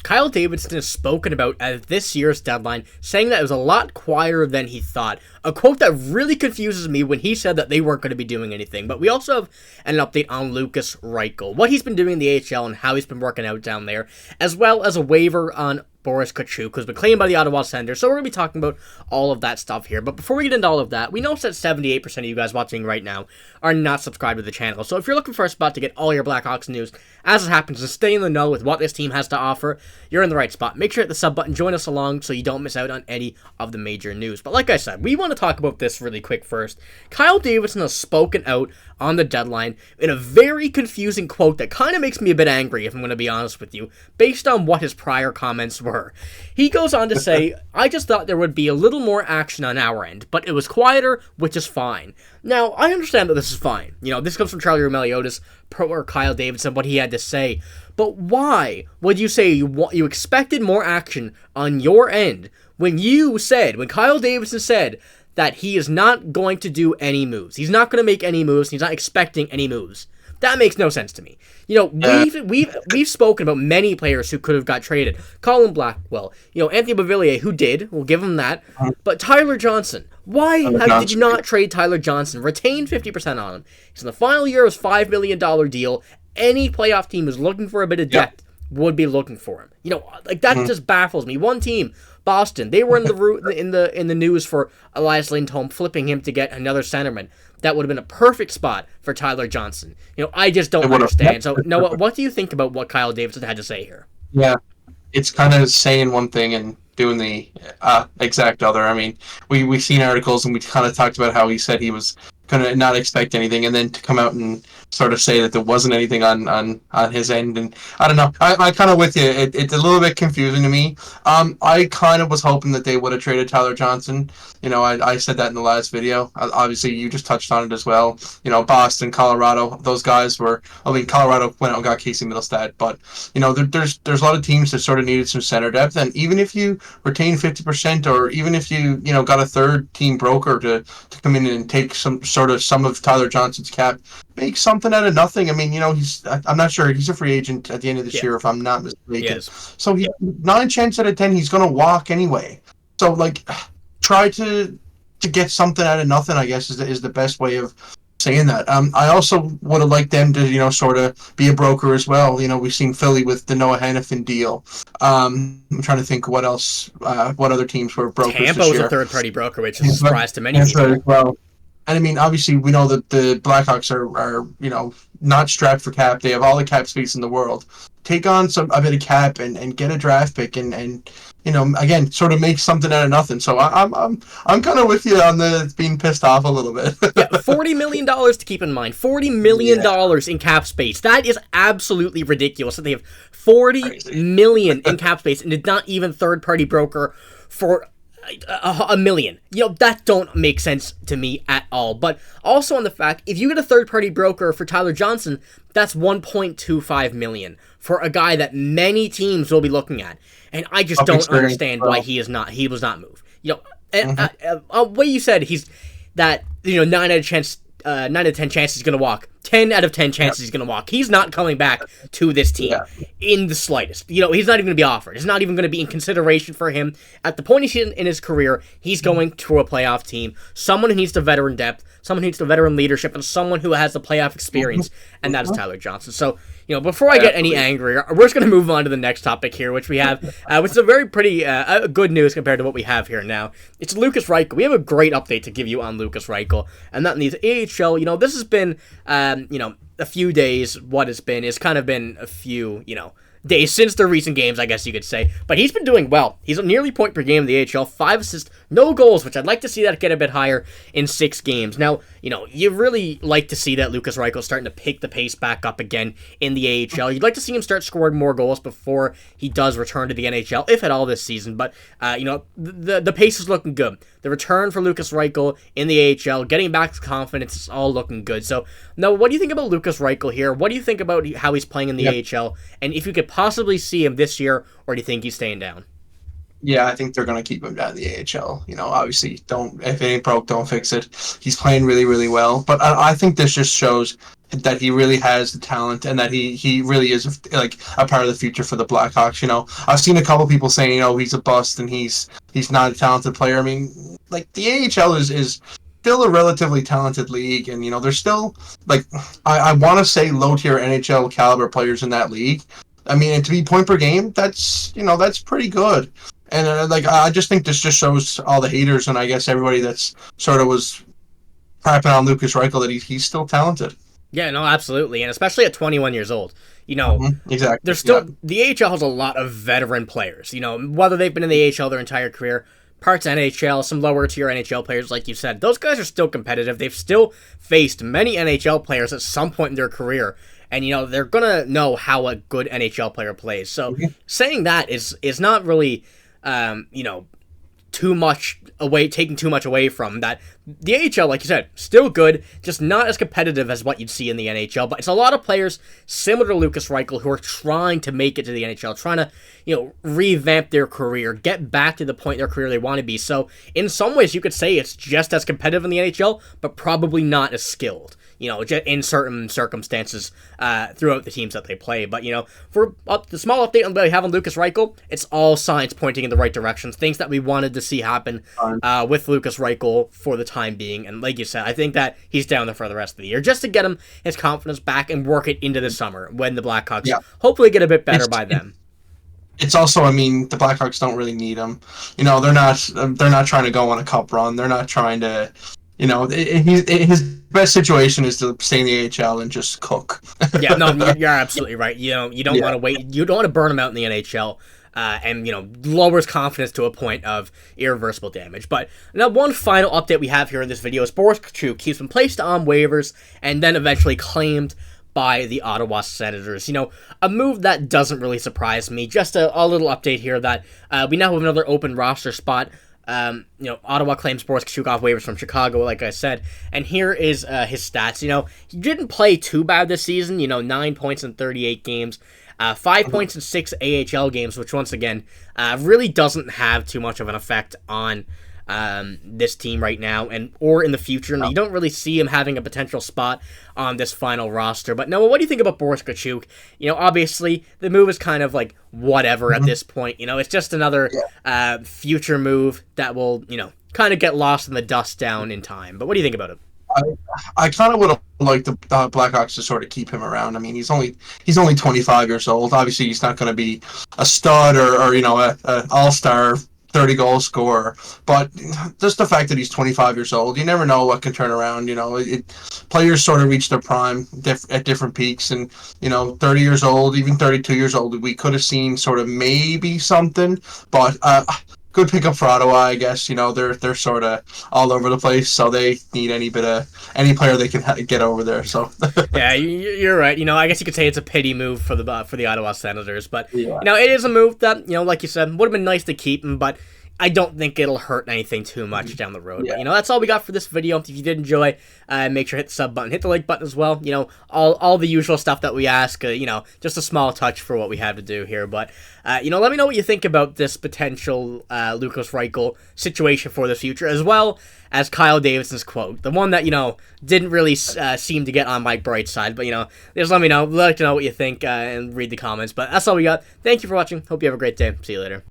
Kyle Davidson has spoken about at this year's deadline, saying that it was a lot quieter than he thought. A quote that really confuses me when he said that they weren't going to be doing anything. But we also have an update on Lukas Reichel, what he's been doing in the AHL and how he's been working out down there, as well as a waiver on Boris Katchouk, who's been claimed by the Ottawa Senators. So we're going to be talking about all of that stuff here. But before we get into all of that, we know that 78% of you guys watching right now are not subscribed to the channel. So if you're looking for a spot to get all your Blackhawks news as it happens and stay in the know with what this team has to offer, you're in the right spot. Make sure to hit the sub button, join us along so you don't miss out on any of the major news. But like I said, we want to talk about this really quick first. Kyle Davidson has spoken out on the deadline in a very confusing quote that kind of makes me a bit angry, if I'm going to be honest with you, based on what his prior comments were. He goes on to say, I just thought there would be a little more action on our end, but it was quieter, which is fine. Now, I understand that this is fine. You know, this comes from Charlie Roumeliotis, or Kyle Davidson, what he had to say. But why would you say you expected more action on your end when Kyle Davidson said that he is not going to do any moves? He's not going to make any moves. He's not expecting any moves. That makes no sense to me. You know, we've spoken about many players who could have got traded. Colin Blackwell, Anthony Beauvillier, who did. We'll give him that. But Tyler Johnson, why did you not trade Tyler Johnson? Retain 50% on him. He's in the final year of his $5 million deal. Any playoff team who's looking for a bit of depth would be looking for him. That just baffles me. One team, Boston, they were in the news for Elias Lindholm, flipping him to get another centerman. That would have been a perfect spot for Tyler Johnson. I just don't understand. So, Noah, what do you think about what Kyle Davidson had to say here? Yeah, it's kind of saying one thing and doing the exact other. I mean, we've seen articles and we kind of talked about how he said he was going to not expect anything, and then to come out and sort of say that there wasn't anything on his end. And I don't know. I kind of with you. It's a little bit confusing to me. I kind of was hoping that they would have traded Tyler Johnson. I said that in the last video. Obviously, you just touched on it as well. Boston, Colorado, those guys were. I mean, Colorado went out and got Casey Middlestad, but there's a lot of teams that sort of needed some center depth. And even if you retain 50%, or even if you got a third team broker to come in and take some of Tyler Johnson's cap, make something out of nothing. I mean, I'm not sure. He's a free agent at the end of this year, if I'm not mistaken. Yes. So 9 chances out of 10, he's going to walk anyway. So, try to get something out of nothing, I guess, is the best way of saying that. I also would have liked them to, sort of be a broker as well. We've seen Philly with the Noah Hannafin deal. I'm trying to think what else, what other teams were brokers Tampa this was year. A third-party broker, which is a surprise to many people. Well. And I mean, obviously, we know that the Blackhawks are not strapped for cap. They have all the cap space in the world. Take on a bit of cap and get a draft pick and again, sort of make something out of nothing. So I'm kind of with you on the being pissed off a little bit. Yeah, $40 million to keep in mind. $40 million in cap space. That is absolutely ridiculous that they have $40 million in cap space and did not even third-party broker for $1 million. That don't make sense to me at all. But also on the fact, if you get a third-party broker for Tyler Johnson, that's $1.25 million for a guy that many teams will be looking at. And I just don't understand why he was not moved. What you said, he's that 9 out of 10 chances he's going to walk. 10 out of 10 chances he's going to walk. He's not coming back to this team in the slightest. He's not even going to be offered. It's not even going to be in consideration for him. At the point he's in his career, he's going to a playoff team. Someone who needs the veteran depth, someone who needs the veteran leadership, and someone who has the playoff experience, and that is Tyler Johnson. So, before I get any angrier, we're just going to move on to the next topic here, which we have, which is a very pretty good news compared to what we have here now. It's Lukas Reichel. We have a great update to give you on Lukas Reichel, and that in the AHL, this has been, a few days. What it's been is kind of been a few, days since the recent games, I guess you could say. But he's been doing well. He's nearly point per game in the AHL, 5 assists, no goals, which I'd like to see that get a bit higher in 6 games. Now, you really like to see that Lukas Reichel starting to pick the pace back up again in the AHL. You'd like to see him start scoring more goals before he does return to the NHL, if at all this season. But, the pace is looking good. The return for Lukas Reichel in the AHL, getting back to confidence, is all looking good. So, now, what do you think about Lukas Reichel here? What do you think about how he's playing in the AHL? And if you could possibly see him this year, or do you think he's staying down? Yeah, I think they're going to keep him down in the AHL. Obviously, if it ain't broke, don't fix it. He's playing really, really well. But I think this just shows that he really has the talent and that he really is like a part of the future for the Blackhawks. I've seen a couple people saying, he's a bust and he's not a talented player. I mean, like the AHL is still a relatively talented league, and there's still like I want to say low tier NHL caliber players in that league. I mean, and to be point per game, that's pretty good. And I just think this just shows all the haters and I guess everybody that's sort of was crapping on Lukas Reichel that he's still talented. Yeah, no, absolutely, and especially at 21 years old. Exactly. There's still the AHL has a lot of veteran players. Whether they've been in the AHL their entire career, parts NHL, some lower tier NHL players, like you said, those guys are still competitive. They've still faced many NHL players at some point in their career, and they're gonna know how a good NHL player plays. So saying that is not really, taking too much away from that. The AHL, like you said, still good, just not as competitive as what you'd see in the NHL. But it's a lot of players similar to Lukas Reichel who are trying to make it to the NHL, trying to, revamp their career, get back to the point in their career they want to be. So in some ways, you could say it's just as competitive in the NHL, but probably not as skilled. In certain circumstances throughout the teams that they play. But, for the small update on what we have on Lukas Reichel, it's all signs pointing in the right directions, things that we wanted to see happen with Lukas Reichel for the time being. And like you said, I think that he's down there for the rest of the year, just to get him his confidence back and work it into the summer when the Blackhawks hopefully get a bit better by then. It's also, I mean, the Blackhawks don't really need him. They're not trying to go on a cup run. They're not trying to... his best situation is to stay in the AHL and just cook. Yeah, no, you're absolutely right. You don't want to wait. You don't want to burn him out in the NHL, and lowers confidence to a point of irreversible damage. But now, one final update we have here in this video is Boris Katchouk. He's been placed on waivers and then eventually claimed by the Ottawa Senators. A move that doesn't really surprise me. Just a little update here that we now have another open roster spot. Ottawa claims Boris Katchouk off waivers from Chicago, like I said, and here is his stats. He didn't play too bad this season, 9 points in 38 games, 5 points in 6 AHL games, which once again, really doesn't have too much of an effect on this team right now or in the future. And you don't really see him having a potential spot on this final roster. But Noah, what do you think about Boris Katchouk? Obviously the move is kind of like whatever at this point. It's just another future move that will kind of get lost in the dust down in time. But what do you think about it? I kind of would have liked the Blackhawks to sort of keep him around. I mean, he's only 25 years old. Obviously, he's not going to be a stud or a all-star 30-goal scorer, but just the fact that he's 25 years old, you never know what can turn around. Players sort of reach their prime at different peaks, and 30 years old, even 32 years old, we could have seen sort of maybe something, but good pickup for Ottawa, I guess. They're sort of all over the place, so they need any player they can get over there. So yeah, you're right. I guess you could say it's a pity move for the Ottawa Senators, but it is a move that like you said, would have been nice to keep him, but I don't think it'll hurt anything too much down the road. Yeah. But, that's all we got for this video. If you did enjoy, make sure to hit the sub button, hit the like button as well. All the usual stuff that we ask, just a small touch for what we have to do here. But, let me know what you think about this potential Lukas Reichel situation for the future, as well as Kyle Davidson's quote. The one that, didn't really seem to get on my bright side. But, just let me know. I'd like to know what you think and read the comments. But that's all we got. Thank you for watching. Hope you have a great day. See you later.